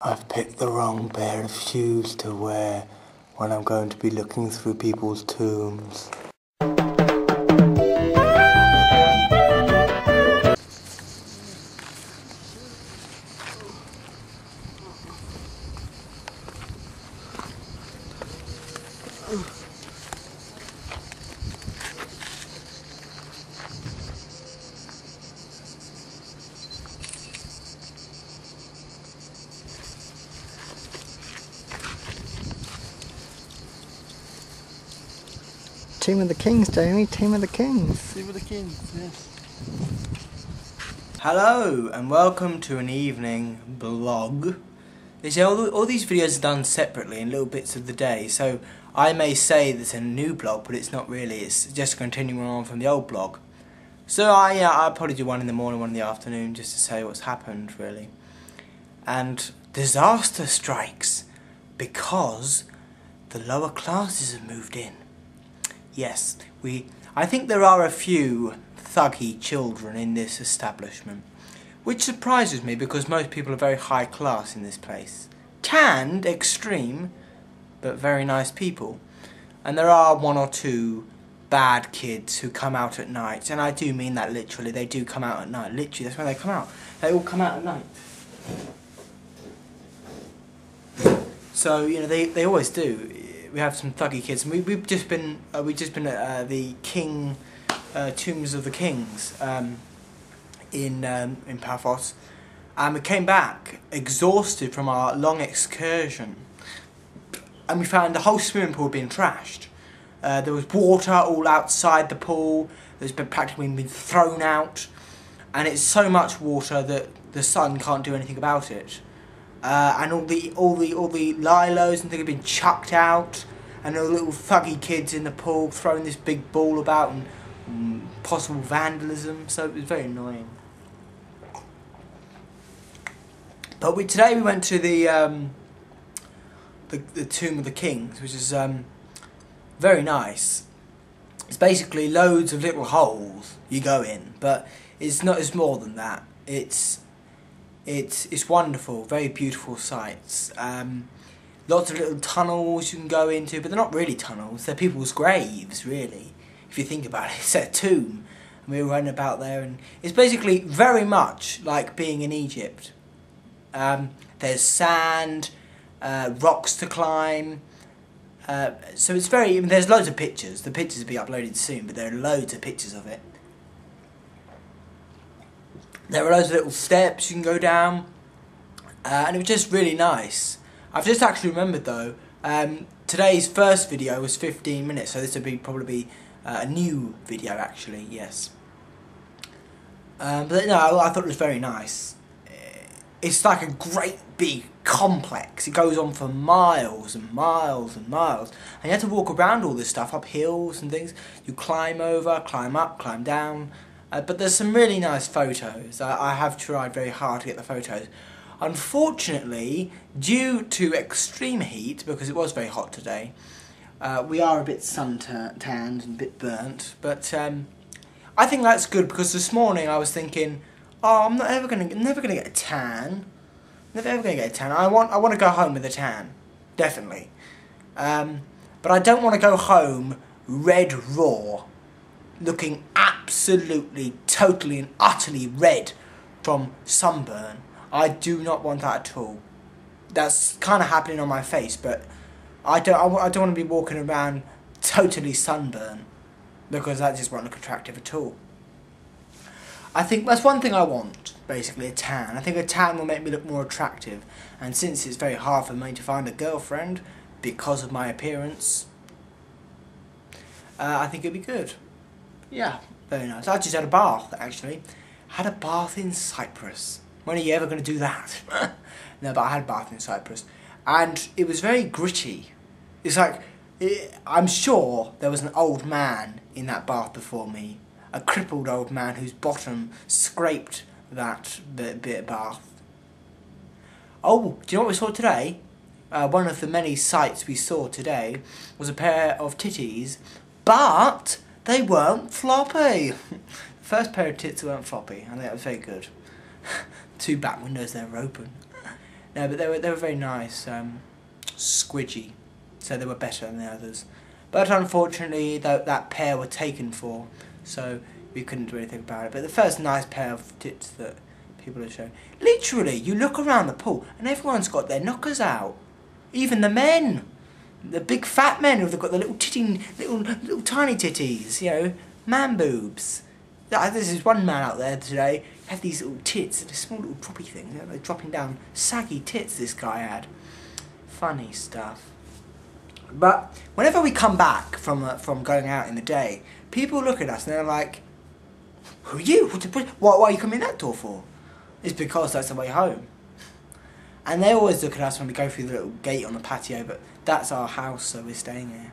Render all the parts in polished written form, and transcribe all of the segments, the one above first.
I've picked the wrong pair of shoes to wear when I'm going to be looking through people's tombs. Team of the Kings, Jamie. Team of the Kings. Team of the Kings, yes. Hello and welcome to an evening blog. You see, all these videos are done separately in little bits of the day, so I may say there's a new blog, but it's not really. It's just continuing on from the old blog. So I'll probably do one in the morning, one in the afternoon, just to say what's happened, really. And disaster strikes because the lower classes have moved in. Yes, I think there are a few thuggy children in this establishment, which surprises me because most people are very high class in this place. Tanned, extreme, but very nice people. And there are one or two bad kids who come out at night, and I do mean that literally. They do come out at night. Literally, that's when they come out. They all come out at night. So, you know, they always do. We have some thuggy kids, and we've just been at the Tombs of the Kings in Paphos, and we came back exhausted from our long excursion, and we found the whole swimming pool being trashed. There was water all outside the pool. There's been practically been thrown out, and it's so much water that the sun can't do anything about it. And all the lilos and things have been chucked out, and all the little thuggy kids in the pool throwing this big ball about, and possible vandalism. So it was very annoying. But today we went to the Tomb of the Kings, which is very nice. It's basically loads of little holes you go in, but it's not. It's more than that. It's wonderful, very beautiful sights. Lots of little tunnels you can go into, but they're not really tunnels. They're people's graves, really. If you think about it, it's a tomb, and we were running about there, and it's basically very much like being in Egypt. There's sand, rocks to climb. So it's very. I mean, there's loads of pictures. The pictures will be uploaded soon, but there are loads of pictures of it. There were loads of little steps you can go down, and it was just really nice. I've just actually remembered though, today's first video was 15 minutes, so this would probably be a new video actually, yes. But no, I thought it was very nice. It's like a great big complex. It goes on for miles and miles and miles, and you have to walk around all this stuff, up hills and things. You climb over, climb up, climb down. But there's some really nice photos. I have tried very hard to get the photos. Unfortunately, due to extreme heat, because it was very hot today, we are a bit sun-tanned and a bit burnt. But I think that's good, because this morning I was thinking, oh, I'm never gonna get a tan. Never ever gonna get a tan. I want to go home with a tan, definitely. But I don't want to go home red raw, looking absolutely, totally and utterly red from sunburn. I do not want that at all. That's kind of happening on my face, but I don't want to be walking around totally sunburn, because that just won't look attractive at all. I think that's one thing I want, basically, a tan. I think a tan will make me look more attractive, and since it's very hard for me to find a girlfriend because of my appearance, I think it'd be good. Yeah, very nice. I just had a bath, actually. Had a bath in Cyprus. When are you ever going to do that? No, but I had a bath in Cyprus. And it was very gritty. It's like, I'm sure there was an old man in that bath before me. A crippled old man whose bottom scraped that bit of bath. Oh, do you know what we saw today? One of the many sights we saw today was a pair of titties, but they weren't floppy. The first pair of tits weren't floppy, and that was very good. Two back windows, they were open. No, but they were very nice, squidgy, so they were better than the others. But unfortunately, that pair were taken for, so we couldn't do anything about it. But the first nice pair of tits that people have shown. Literally, you look around the pool and everyone's got their knockers out. Even the men. The big fat men who've got the little tiny titties, you know, man boobs. This is one man out there today, had these little tits, the small little droppy things, you know, they're dropping down, saggy tits this guy had. Funny stuff. But whenever we come back from going out in the day, people look at us and they're like, who are you? What are you coming in that door for? It's because that's the way home. And they always look at us when we go through the little gate on the patio, but that's our house, so we're staying here.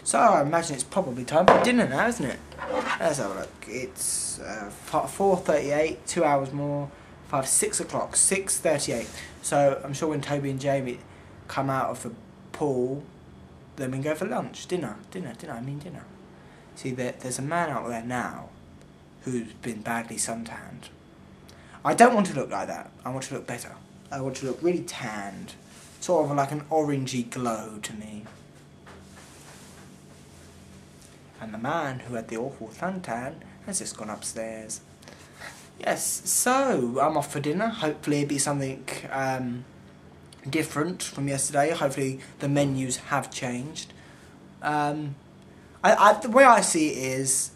So I imagine it's probably time for dinner now, isn't it? Let's have a look. It's 4:38, 2 hours more, 6 o'clock, 6:38. So I'm sure when Toby and Jamie come out of the pool, then we can go for lunch. Dinner. See, there's a man out there now who's been badly suntanned. I don't want to look like that. I want to look better. I want to look really tanned. Sort of like an orangey glow to me. And the man who had the awful suntan has just gone upstairs. Yes, so I'm off for dinner. Hopefully it'll be something different from yesterday. Hopefully the menus have changed. The way I see it is,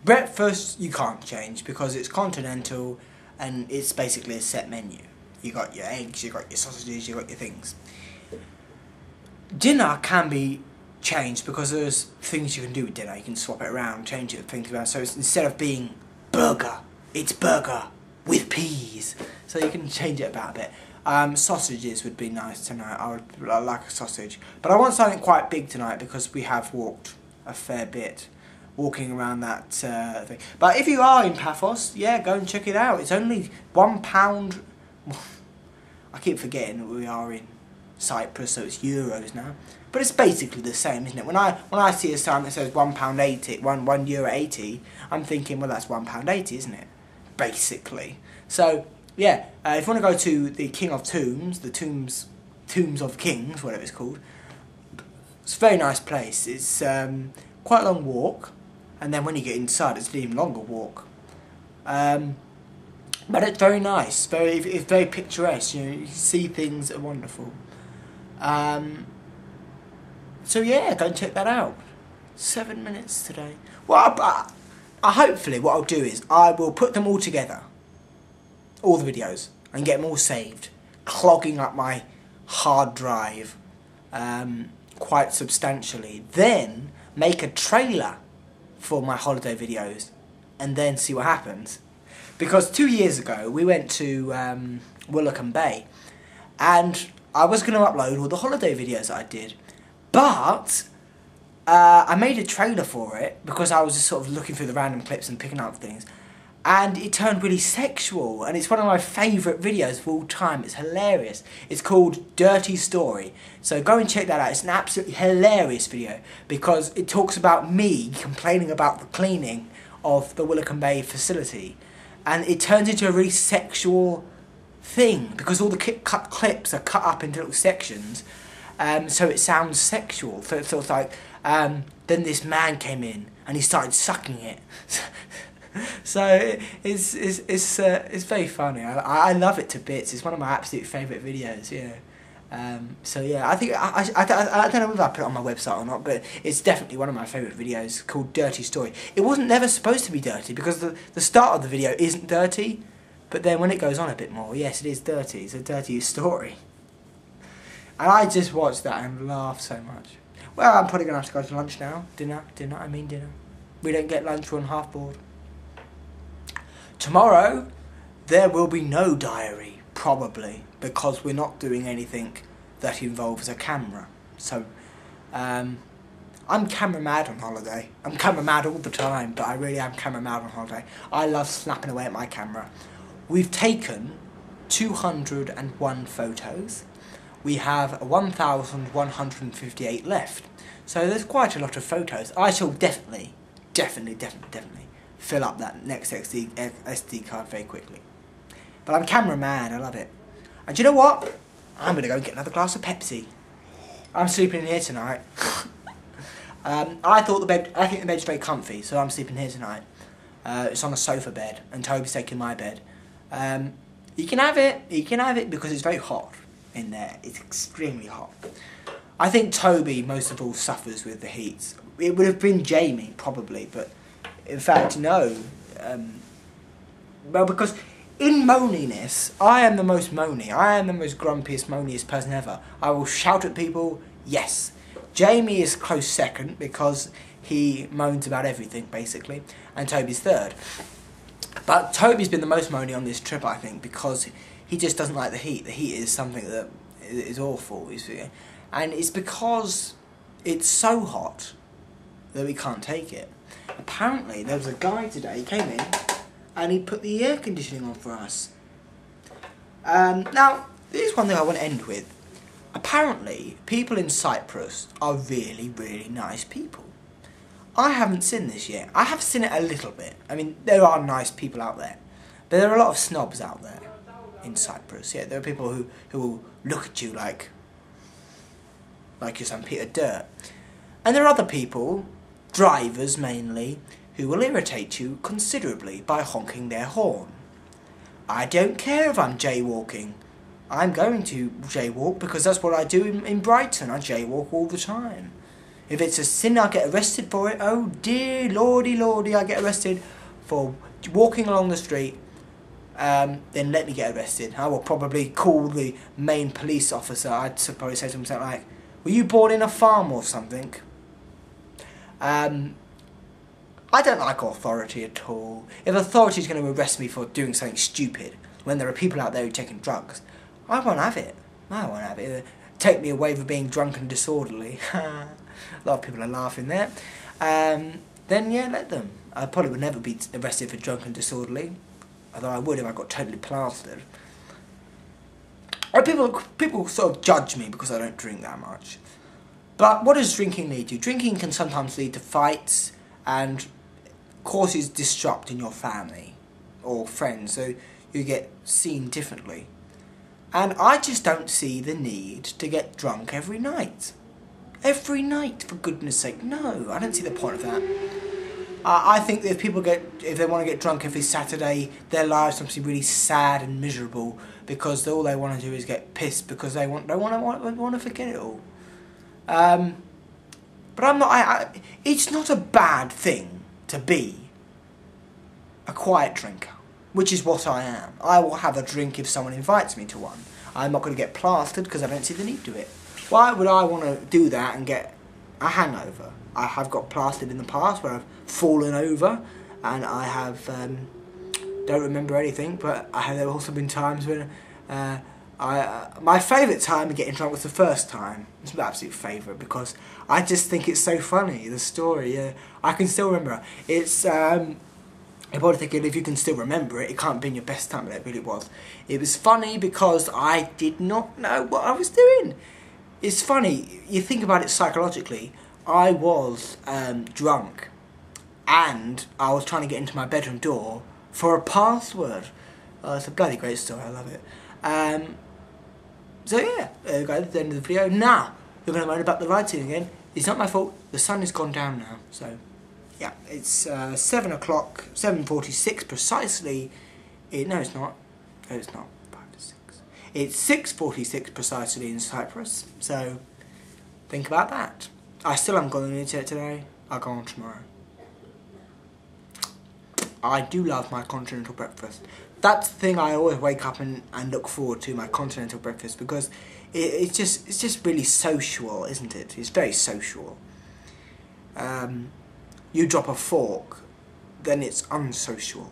breakfast you can't change because it's continental and it's basically a set menu. You got your eggs, you got your sausages, you got your things. Dinner can be changed because there's things you can do with dinner. You can swap it around, change it, things around. So it's, instead of being burger, it's burger with peas. So you can change it about a bit. Sausages would be nice tonight. I like a sausage. But I want something quite big tonight because we have walked a fair bit. Walking around that thing. But if you are in Paphos, yeah, go and check it out. It's only £1. I keep forgetting that we are in Cyprus, so it's euros now. But it's basically the same, isn't it? When I see a sign that says £1.80, €1.80, I'm thinking, well, that's £1.80, isn't it? Basically. So yeah, if you want to go to the King of Tombs, the Tombs of Kings, whatever it's called, it's a very nice place. It's quite a long walk, and then when you get inside, it's an even longer walk. But it's very nice. It's very picturesque. You know, you see things that are wonderful. So yeah, go and check that out. 7 minutes today. Well, hopefully what I'll do is I will put them all together, all the videos, and get them all saved, clogging up my hard drive quite substantially. Then make a trailer for my holiday videos, and then see what happens. Because 2 years ago we went to Willicombe Bay, and I was going to upload all the holiday videos that I did, but I made a trailer for it because I was just sort of looking through the random clips and picking up things, and it turned really sexual, and it's one of my favourite videos of all time. It's hilarious. It's called Dirty Story, so go and check that out. It's an absolutely hilarious video because it talks about me complaining about the cleaning of the Willicombe Bay facility, and it turns into a really sexual thing because all the clips are cut up into little sections, so it sounds sexual. So it's sort of like, then this man came in and he started sucking it. So it's very funny. I love it to bits. It's one of my absolute favourite videos. So yeah, I think I don't know if I put it on my website or not, but it's definitely one of my favourite videos, called Dirty Story. It wasn't never supposed to be dirty because the start of the video isn't dirty, but then when it goes on a bit more, yes, it is dirty. It's a dirty story. And I just watched that and laughed so much. Well, I'm probably going to have to go to lunch now. Dinner. We don't get lunch, we're on half board. Tomorrow, there will be no diary, probably, because we're not doing anything that involves a camera. So, I'm camera mad on holiday. I'm camera mad all the time, but I really am camera mad on holiday. I love snapping away at my camera. We've taken 201 photos. We have 1,158 left. So there's quite a lot of photos. I shall definitely fill up that next SD card very quickly. But I'm camera mad, I love it. And do you know what? I'm going to go and get another glass of Pepsi. I'm sleeping in here tonight. I think the bed's very comfy, so I'm sleeping here tonight. It's on a sofa bed, and Toby's taking my bed. You can have it because it's very hot in there. It's extremely hot. I think Toby most of all suffers with the heat. It would have been Jamie probably, but in fact no. Well, because in moaniness, I am the most moany. I am the most grumpiest, moaniest person ever. I will shout at people, yes. Jamie is close second because he moans about everything, basically. And Toby's third. But Toby's been the most moany on this trip, I think, because he just doesn't like the heat. The heat is something that is awful. And it's because it's so hot that we can't take it. Apparently, there was a guy today, he came in, and he put the air conditioning on for us. Now, here's one thing I want to end with. Apparently, people in Cyprus are really, really nice people. I haven't seen this yet. I have seen it a little bit. I mean, there are nice people out there. But there are a lot of snobs out there in Cyprus. Yeah, there are people who will look at you like you're some Peter Dirt. And there are other people, drivers mainly, who will irritate you considerably by honking their horn. I don't care if I'm jaywalking. I'm going to jaywalk because that's what I do in Brighton. I jaywalk all the time. If it's a sin, I get arrested for it. Oh dear lordy lordy, I get arrested for walking along the street. Then let me get arrested. I will probably call the main police officer. I'd probably say to him something like, were you born in a farm or something? I don't like authority at all. If authority is going to arrest me for doing something stupid, when there are people out there who are taking drugs, I won't have it. I won't have it. Take me away for being drunk and disorderly. A lot of people are laughing there. Then yeah, let them. I probably would never be arrested for drunk and disorderly, although I would if I got totally plastered. Or people sort of judge me because I don't drink that much. But what does drinking lead to? Drinking can sometimes lead to fights and causes disrupt in your family or friends, so you get seen differently. And I just don't see the need to get drunk every night. Every night, for goodness sake. No, I don't see the point of that. I think that if they want to get drunk every Saturday, their lives must be really sad and miserable because all they want to do is get pissed because they want to forget it all. But I'm not. It's not a bad thing to be a quiet drinker, which is what I am. I will have a drink if someone invites me to one. I'm not going to get plastered because I don't see the need to it. Why would I want to do that and get a hangover? I have got plastered in the past where I've fallen over and I have don't remember anything, but there have also been times when my favourite time of getting drunk was the first time. It's my absolute favourite because I just think it's so funny, the story. I can still remember it. It's I'm probably thinking if you can still remember it, it can't be in your best time, but it really was. It was funny because I did not know what I was doing. It's funny, you think about it psychologically. I was drunk and I was trying to get into my bedroom door for a password. It's a bloody great story, I love it. So yeah, there we go, at the end of the video. Now, you're going to moan about the lighting again. It's not my fault, the sun has gone down now, so yeah, it's 7 o'clock, 7:46 precisely. No, it's not. No, it's not. 5 to 6. It's 6:46 precisely in Cyprus, so think about that. I still haven't gone on the internet today. I'll go on tomorrow. I do love my continental breakfast. That's the thing I always wake up and look forward to, my continental breakfast, because it's just really social, isn't it? It's very social. You drop a fork, then it's unsocial.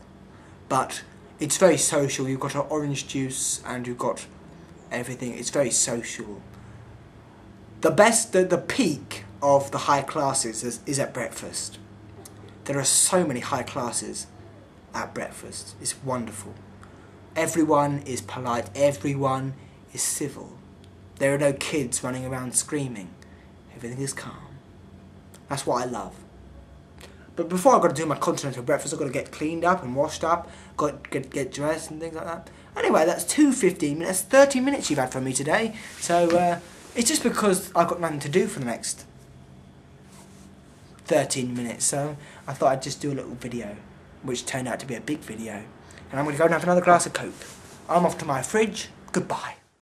But it's very social. You've got an orange juice and you've got everything. It's very social. The peak of the high classes is at breakfast. There are so many high classes at breakfast. It's wonderful. Everyone is polite. Everyone is civil. There are no kids running around screaming. Everything is calm. That's what I love. But before I've got to do my continental breakfast, I've got to get cleaned up and washed up, got to get dressed and things like that. Anyway, that's 15 minutes, 30 minutes you've had from me today. So it's just because I've got nothing to do for the next 13 minutes. So I thought I'd just do a little video, which turned out to be a big video. And I'm going to go and have another glass of Coke. I'm off to my fridge. Goodbye.